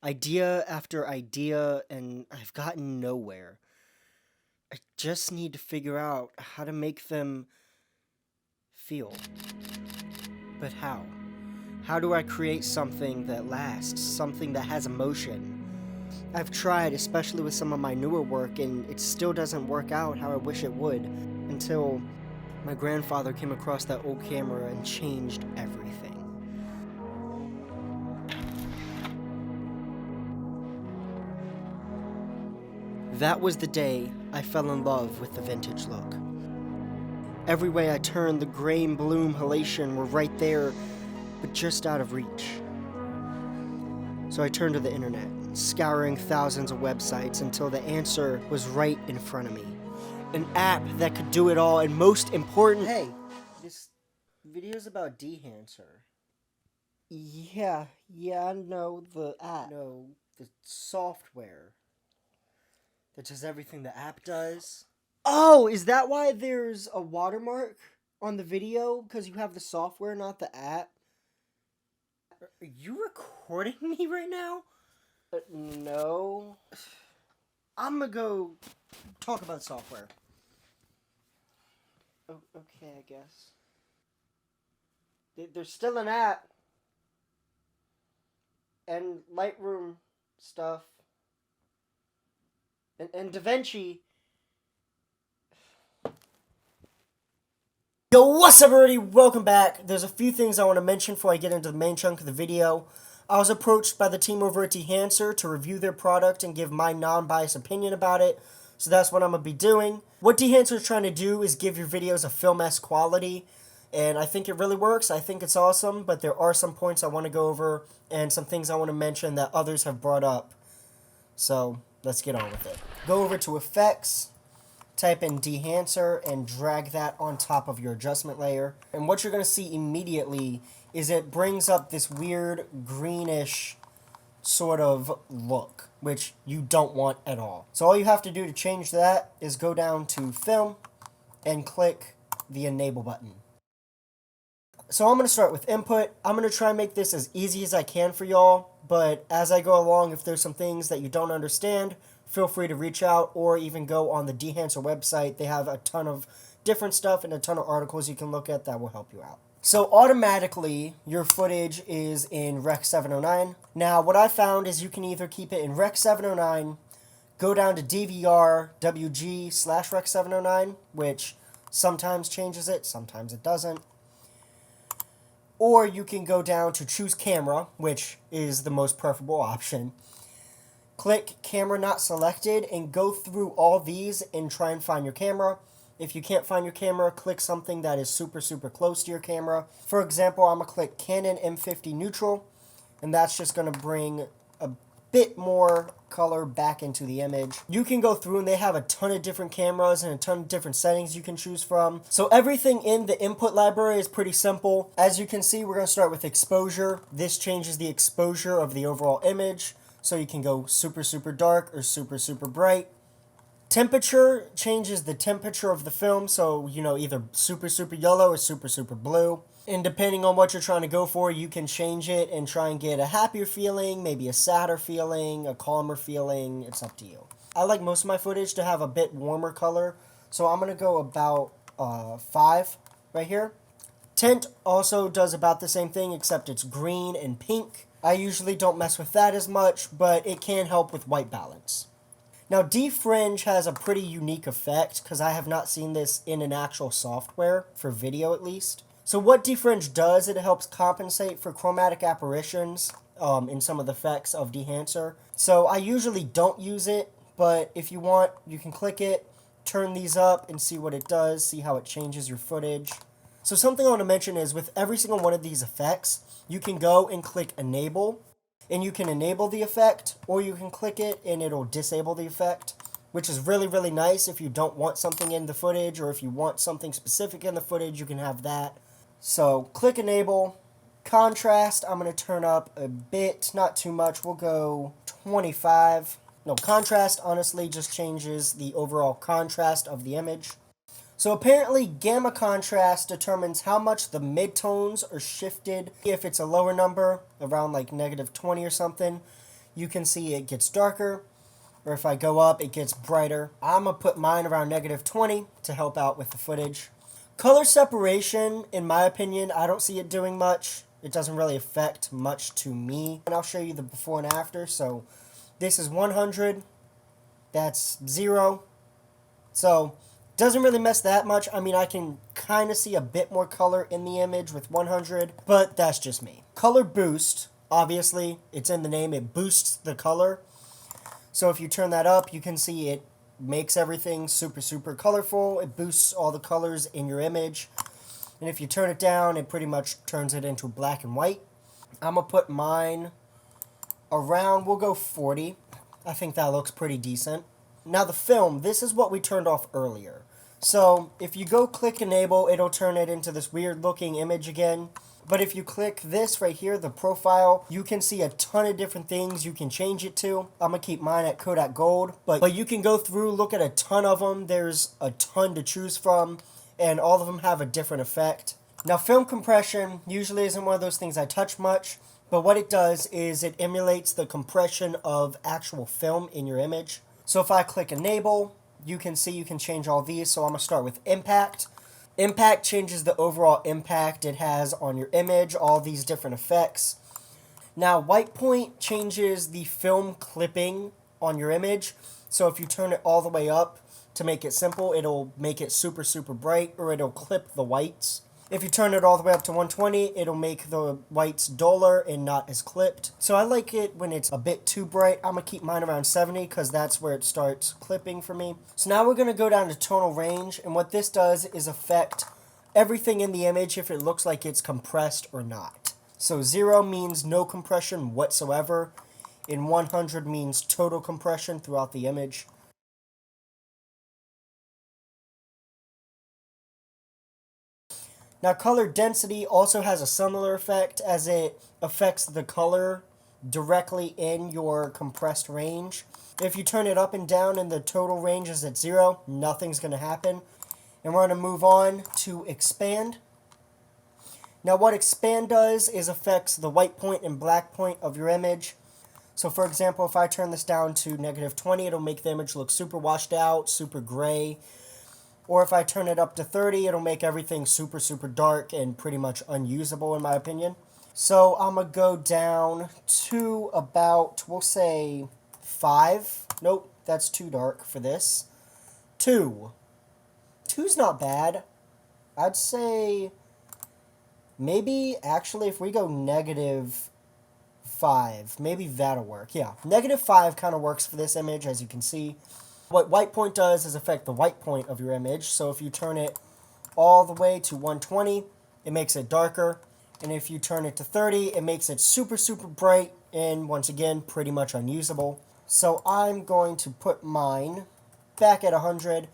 idea after idea, and I've gotten nowhere. I just need to figure out how to make them feel. But how? How do I create something that lasts, something that has emotion? I've tried, especially with some of my newer work, and it still doesn't work out how I wish it would, until my grandfather came across that old camera and changed everything. That was the day I fell in love with the vintage look. Every way I turned, the gray and bloom Halation were right there, but just out of reach. So I turned to the internet, scouring thousands of websites until the answer was right in front of me. An app that could do it all, and most important... Hey, this video's about Dehancer. Yeah, I know the app. No, the software that does everything the app does. Oh, is that why there's a watermark on the video? Because you have the software, not the app? Are you recording me right now? No. I'm gonna go talk about software. Oh, okay, I guess. There's still an app. And Lightroom stuff. And DaVinci. Yo, what's up everybody? Welcome back. There's a few things I want to mention before I get into the main chunk of the video. I was approached by the team over at Dehancer to review their product and give my non-biased opinion about it. So that's what I'm going to be doing. What Dehancer is trying to do is give your videos a film-esque quality. And I think it really works. I think it's awesome. But there are some points I want to go over and some things I want to mention that others have brought up. So let's get on with it. Go over to Effects. Type in Dehancer and drag that on top of your adjustment layer. And what you're going to see immediately is it brings up this weird greenish sort of look, which you don't want at all. So all you have to do to change that is go down to Film and click the Enable button. So I'm going to start with input. I'm going to try and make this as easy as I can for y'all, but as I go along, if there's some things that you don't understand, feel free to reach out or even go on the Dehancer website. They have a ton of different stuff and a ton of articles you can look at that will help you out. So automatically, your footage is in Rec 709. Now, what I found is you can either keep it in Rec 709, go down to DVR WG/Rec 709, which sometimes changes it, sometimes it doesn't. Or you can go down to Choose Camera, which is the most preferable option. Click Camera Not Selected and go through all these and try and find your camera. If you can't find your camera, click something that is super close to your camera. For example, I'm going to click Canon M50 Neutral, and that's just going to bring a bit more color back into the image. You can go through and they have a ton of different cameras and a ton of different settings you can choose from. So everything in the input library is pretty simple. As you can see, we're going to start with exposure. This changes the exposure of the overall image. So you can go super dark or super bright. Temperature changes the temperature of the film. So, either super yellow or super blue. And depending on what you're trying to go for, you can change it and try and get a happier feeling, maybe a sadder feeling, a calmer feeling. It's up to you. I like most of my footage to have a bit warmer color. So I'm going to go about 5 right here. Tint also does about the same thing, except it's green and pink. I usually don't mess with that as much, but it can help with white balance. Now, defringe has a pretty unique effect, because I have not seen this in an actual software, for video at least. So what defringe does, it helps compensate for chromatic apparitions in some of the effects of Dehancer. So I usually don't use it, but if you want, you can click it, turn these up, and see what it does, see how it changes your footage. So something I want to mention is with every single one of these effects, you can go and click Enable, and you can enable the effect, or you can click it and it'll disable the effect, which is really nice if you don't want something in the footage, or if you want something specific in the footage, you can have that. So click Enable. Contrast, I'm going to turn up a bit, not too much, we'll go 25. No, contrast honestly just changes the overall contrast of the image. So apparently gamma contrast determines how much the midtones are shifted. If it's a lower number, around like -20 or something, you can see it gets darker, or if I go up, it gets brighter. I'm going to put mine around -20 to help out with the footage. Color separation, in my opinion, I don't see it doing much. It doesn't really affect much to me. And I'll show you the before and after. So this is 100. That's 0. So doesn't really mess that much. I mean, I can kind of see a bit more color in the image with 100, but that's just me. Color boost, obviously, it's in the name. It boosts the color. So if you turn that up, you can see it makes everything super, super colorful. It boosts all the colors in your image. And if you turn it down, it pretty much turns it into black and white. I'm going to put mine around, we'll go 40. I think that looks pretty decent. Now the film, this is what we turned off earlier. So if you go click enable, it'll turn it into this weird looking image again. But if you click this right here, the profile, you can see a ton of different things you can change it to. I'm going to keep mine at Kodak Gold, but you can go through, look at a ton of them. There's a ton to choose from, and all of them have a different effect. Now, film compression usually isn't one of those things I touch much, but what it does is it emulates the compression of actual film in your image. So if I click enable, you can see you can change all these. So I'm going to start with impact. Impact changes the overall impact it has on your image, all these different effects. Now, white point changes the film clipping on your image. So if you turn it all the way up to make it simple, it'll make it super, super bright, or it'll clip the whites. If you turn it all the way up to 120, it'll make the whites duller and not as clipped. So I like it when it's a bit too bright. I'm going to keep mine around 70 because that's where it starts clipping for me. So now we're going to go down to tonal range, and what this does is affect everything in the image if it looks like it's compressed or not. So 0 means no compression whatsoever, and 100 means total compression throughout the image. Now, color density also has a similar effect, as it affects the color directly in your compressed range. If you turn it up and down and the total range is at 0, nothing's going to happen. And we're going to move on to expand. Now, what expand does is affects the white point and black point of your image. So, for example, if I turn this down to -20, it'll make the image look super washed out, super gray. Or if I turn it up to 30, it'll make everything super, super dark and pretty much unusable in my opinion. So I'm going to go down to about, we'll say 5. Nope, that's too dark for this. 2. 2's not bad. I'd say maybe, actually, if we go -5, maybe that'll work. Yeah, -5 kind of works for this image, as you can see. What white point does is affect the white point of your image. So if you turn it all the way to 120, it makes it darker. And if you turn it to 30, it makes it super, super bright and, once again, pretty much unusable. So I'm going to put mine back at 100,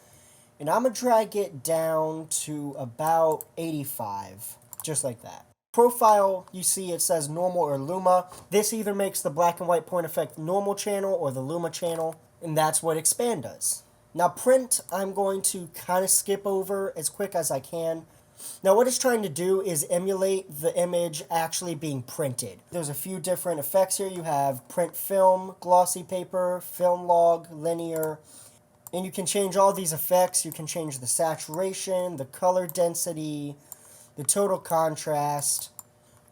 and I'm going to drag it down to about 85, just like that. Profile, you see it says normal or luma. This either makes the black and white point affect the normal channel or the luma channel. And that's what expand does. Now print, I'm going to kind of skip over as quick as I can. Now what it's trying to do is emulate the image actually being printed. There's a few different effects here. You have print film, glossy paper, film log, linear. And you can change all these effects. You can change the saturation, the color density, the total contrast.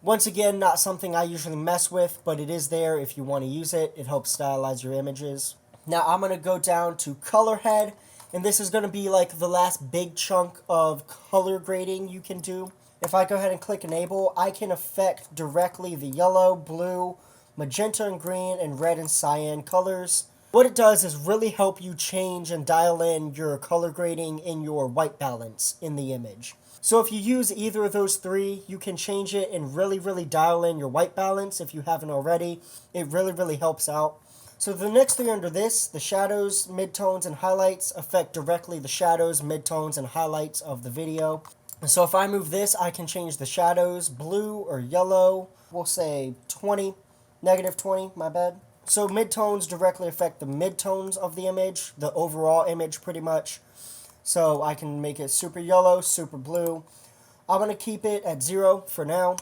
Once again, not something I usually mess with, but it is there if you want to use it. It helps stylize your images. Now I'm going to go down to color head, and this is going to be like the last big chunk of color grading you can do. If I go ahead and click enable, I can affect directly the yellow, blue, magenta and green, and red and cyan colors. What it does is really help you change and dial in your color grading in your white balance in the image. So if you use either of those three, you can change it and really, really dial in your white balance if you haven't already. It really, really helps out. So the next three under this, the shadows, midtones, and highlights, affect directly the shadows, midtones, and highlights of the video. So if I move this, I can change the shadows, blue or yellow. We'll say 20, -20, my bad. So midtones directly affect the midtones of the image, the overall image pretty much. So I can make it super yellow, super blue. I'm going to keep it at 0 for now.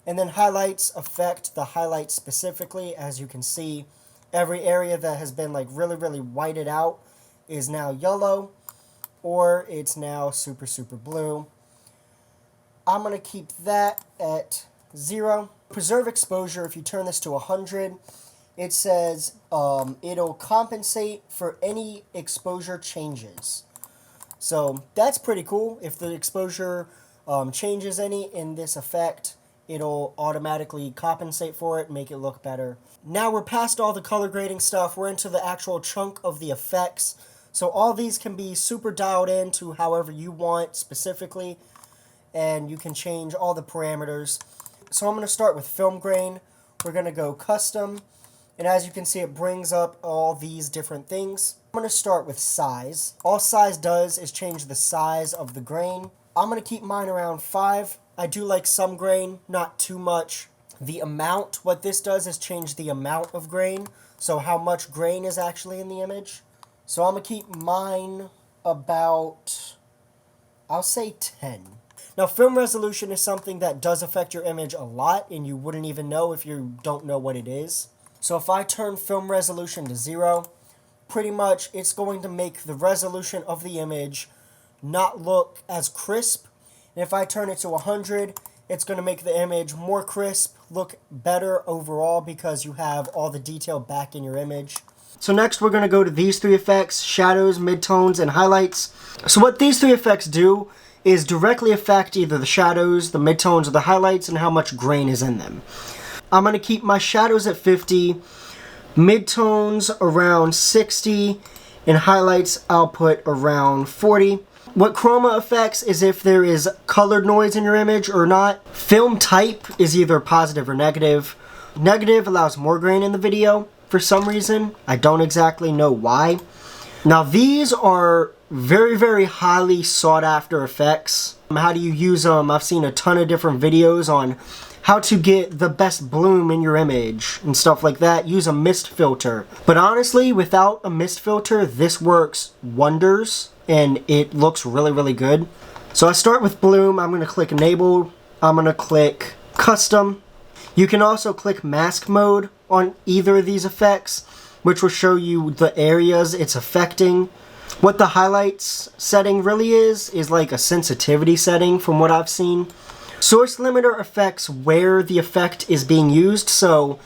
And then highlights affect the highlights specifically. As you can see, every area that has been like really whited out is now yellow, or it's now super blue. I'm going to keep that at 0. Preserve exposure, if you turn this to 100, it says it'll compensate for any exposure changes. So that's pretty cool. If the exposure changes any in this effect, it'll automatically compensate for it, make it look better. Now we're past all the color grading stuff. We're into the actual chunk of the effects. So all these can be super dialed in to however you want specifically, and you can change all the parameters. So I'm going to start with film grain. We're going to go custom, and as you can see, it brings up all these different things. I'm going to start with size. All size does is change the size of the grain. I'm going to keep mine around 5. I do like some grain, not too much. The amount, what this does is change the amount of grain, so how much grain is actually in the image. So I'm going to keep mine about, I'll say 10. Now, film resolution is something that does affect your image a lot, and you wouldn't even know if you don't know what it is. So if I turn film resolution to 0, pretty much it's going to make the resolution of the image not look as crisp. And if I turn it to 100, it's going to make the image more crisp, look better overall because you have all the detail back in your image. So next we're going to go to these 3 effects: shadows, midtones, and highlights. So what these 3 effects do is directly affect either the shadows, the midtones, or the highlights, and how much grain is in them. I'm going to keep my shadows at 50, midtones around 60, and highlights I'll put around 40. What chroma affects is if there is colored noise in your image or not. Film type is either positive or negative. Negative allows more grain in the video for some reason. I don't exactly know why. Now these are very highly sought after effects. How do you use them? I've seen a ton of different videos on how to get the best bloom in your image and stuff like that. Use a mist filter. But honestly, without a mist filter, this works wonders and it looks really good. So I start with bloom. I'm going to click enable. I'm going to click custom. You can also click mask mode on either of these effects, which will show you the areas it's affecting. What the highlights setting really is like a sensitivity setting from what I've seen. Source limiter affects where the effect is being used, so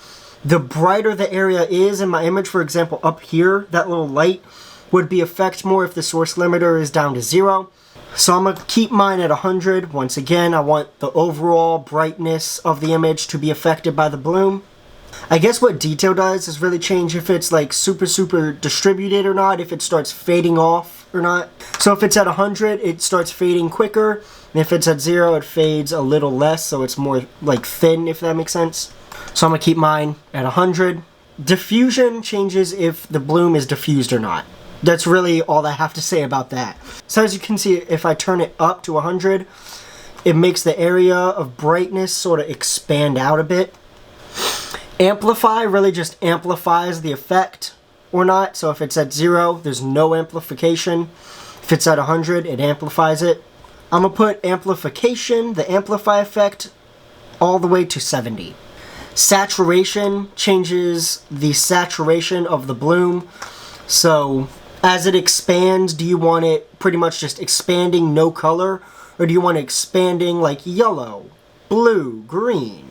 the brighter the area is in my image, for example up here, that little light would be affect more if the source limiter is down to 0. So I'm going to keep mine at 100. Once again, I want the overall brightness of the image to be affected by the bloom. I guess what detail does is really change if it's like super distributed or not, if it starts fading off or not. So if it's at 100, it starts fading quicker, and if it's at 0, it fades a little less, so it's more like thin, if that makes sense. So I'm going to keep mine at 100. Diffusion changes if the bloom is diffused or not. That's really all I have to say about that. So as you can see, if I turn it up to 100, it makes the area of brightness sort of expand out a bit. Amplify really just amplifies the effect or not. So if it's at 0, there's no amplification. If it's at 100, it amplifies it. I'm going to put amplification, the amplify effect, all the way to 70. Saturation changes the saturation of the bloom. So as it expands, do you want it pretty much just expanding no color? Or do you want it expanding like yellow, blue, green?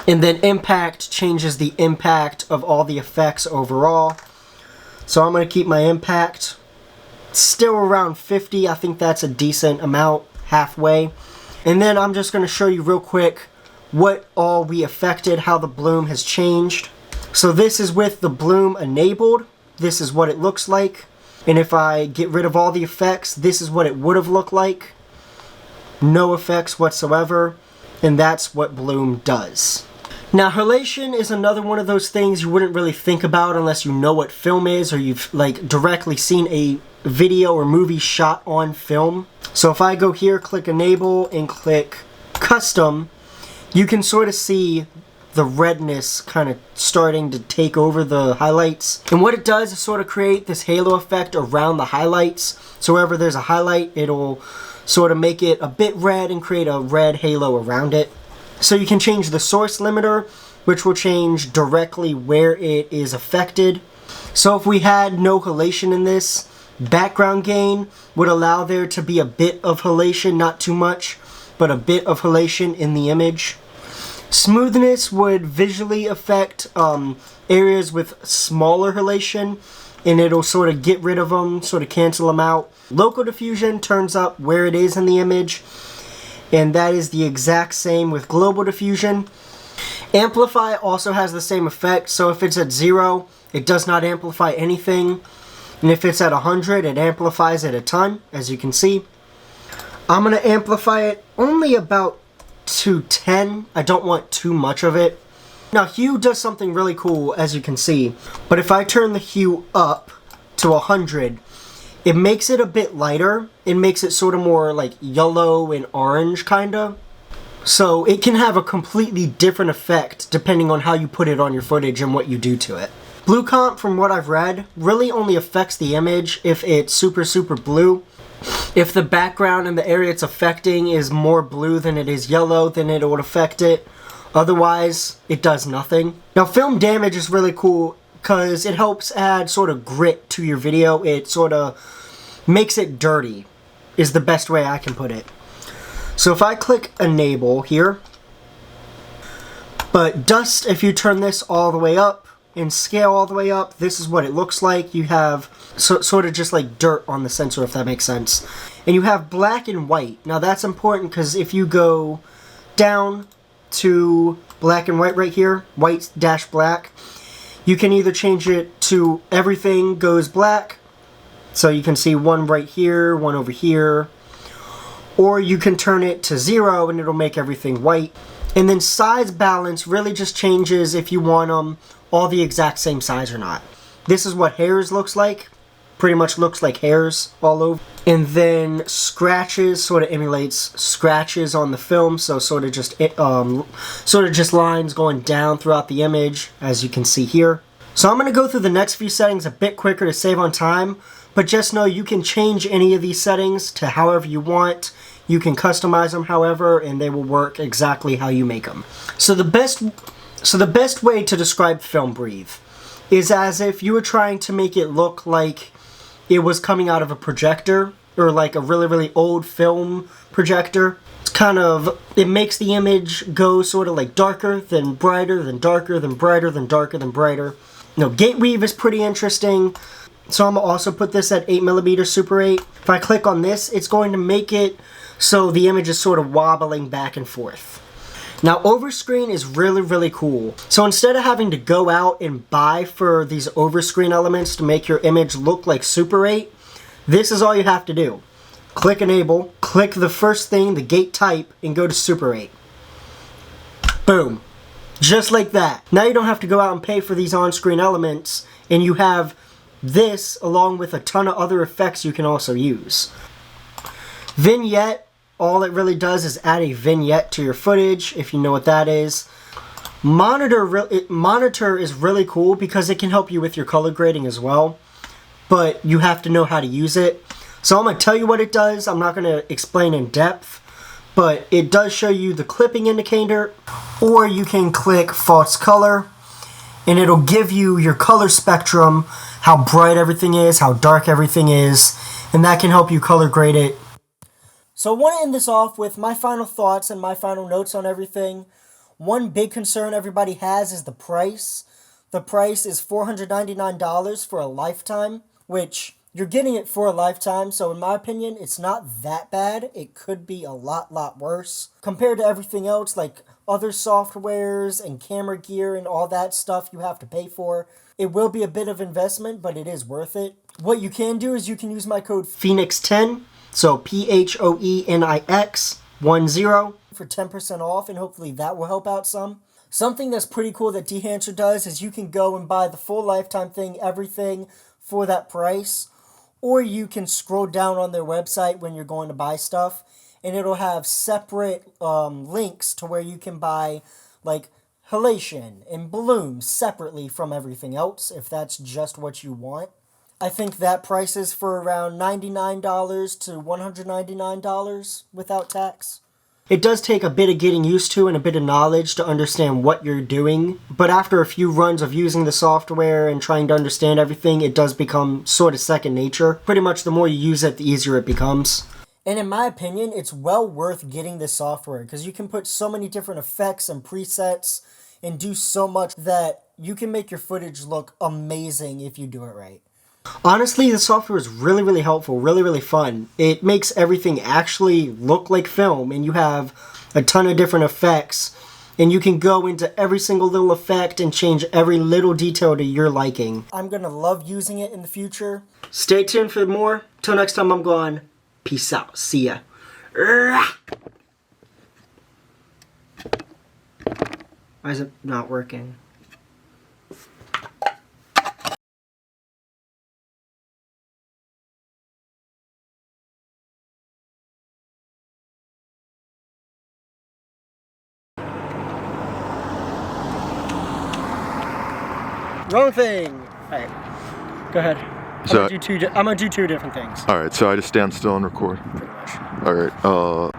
And then impact changes the impact of all the effects overall. So I'm going to keep my impact still around 50. I think that's a decent amount, halfway. And then I'm just going to show you real quick what all we affected, how the bloom has changed. So this is with the bloom enabled. This is what it looks like. And if I get rid of all the effects, this is what it would have looked like. No effects whatsoever. And that's what bloom does. Now, halation is another one of those things you wouldn't really think about unless you know what film is or you've like directly seen a video or movie shot on film. So if I go here, click enable, and click custom, you can sort of see the redness kind of starting to take over the highlights. And what it does is sort of create this halo effect around the highlights. So wherever there's a highlight, it'll sort of make it a bit red and create a red halo around it. So you can change the source limiter, which will change directly where it is affected. So if we had no halation in this, background gain would allow there to be a bit of halation, not too much, but a bit of halation in the image. Smoothness would visually affect areas with smaller halation, and it'll sort of get rid of them, sort of cancel them out. Local diffusion turns up where it is in the image, and that is the exact same with global diffusion. Amplify also has the same effect, so if it's at 0, it does not amplify anything, and if it's at 100, it amplifies it a ton, as you can see. I'm going to amplify it only about to 10. I don't want too much of it. Now hue does something really cool, as you can see, but if I turn the hue up to 100, it makes it a bit lighter. It makes it sort of more like yellow and orange kinda. So it can have a completely different effect depending on how you put it on your footage and what you do to it. Blue comp, from what I've read, really only affects the image if it's super blue. If the background and the area it's affecting is more blue than it is yellow, then it would affect it. Otherwise, it does nothing. Now, film damage is really cool because it helps add sort of grit to your video. It sort of makes it dirty, is the best way I can put it. So if I click enable here, but dust, if you turn this all the way up and scale all the way up, this is what it looks like. You have sort of just like dirt on the sensor, if that makes sense. And you have black and white. Now that's important because if you go down to black and white right here, white dash black, you can either change it to everything goes black, so you can see one right here, one over here, or you can turn it to 0 and it'll make everything white. And then size balance really just changes if you want them all the exact same size or not. This is what hairs looks like. Pretty much looks like hairs all over. And then scratches sort of emulates scratches on the film, so sort of just lines going down throughout the image, as you can see here. So I'm going to go through the next few settings a bit quicker to save on time, but just know you can change any of these settings to however you want. You can customize them however, and they will work exactly how you make them. So the best way to describe Film Breathe is as if you were trying to make it look like it was coming out of a projector, or like a really old film projector. It's kind of, it makes the image go sort of like darker, then brighter, then darker, then brighter, then darker, then brighter. You know, gate weave is pretty interesting. So I'm going to also put this at 8mm Super 8. If I click on this, it's going to make it so the image is sort of wobbling back and forth. Now, overscreen is really cool. So instead of having to go out and buy for these overscreen elements to make your image look like Super 8, this is all you have to do. Click enable, click the first thing, the gate type, and go to Super 8. Boom. Just like that. Now you don't have to go out and pay for these on-screen elements, and you have this along with a ton of other effects you can also use. Vignette. All it really does is add a vignette to your footage, if you know what that is. Monitor is really cool because it can help you with your color grading as well, but you have to know how to use it. So I'm going to tell you what it does. I'm not going to explain in depth, but it does show you the clipping indicator, or you can click false color, and it'll give you your color spectrum, how bright everything is, how dark everything is, and that can help you color grade it. So I want to end this off with my final thoughts and my final notes on everything. One big concern everybody has is the price. The price is $499 for a lifetime, which you're getting it for a lifetime, so in my opinion, it's not that bad. It could be a lot worse. Compared to everything else, like other softwares and camera gear and all that stuff you have to pay for, it will be a bit of investment, but it is worth it. What you can do is you can use my code Phoenix10. So PHOENIX 10 for 10% off, and hopefully that will help out some. Something that's pretty cool that Dehancer does is you can go and buy the full lifetime thing, everything for that price, or you can scroll down on their website when you're going to buy stuff, and it'll have separate links to where you can buy like halation and balloons separately from everything else if that's just what you want. I think that price is for around $99 to $199 without tax. It does take a bit of getting used to and a bit of knowledge to understand what you're doing, but after a few runs of using the software and trying to understand everything, it does become sort of second nature. Pretty much the more you use it, the easier it becomes. And in my opinion, it's well worth getting this software because you can put so many different effects and presets and do so much that you can make your footage look amazing if you do it right. Honestly, the software is really, really helpful, really, really fun. It makes everything actually look like film, and you have a ton of different effects, and you can go into every single little effect and change every little detail to your liking. I'm going to love using it in the future. Stay tuned for more. Till next time, I'm gone. Peace out. See ya. Why is it not working? Wrong thing. All right, go ahead. I'm gonna do two different things. All right, so I just stand still and record. Pretty much. All right.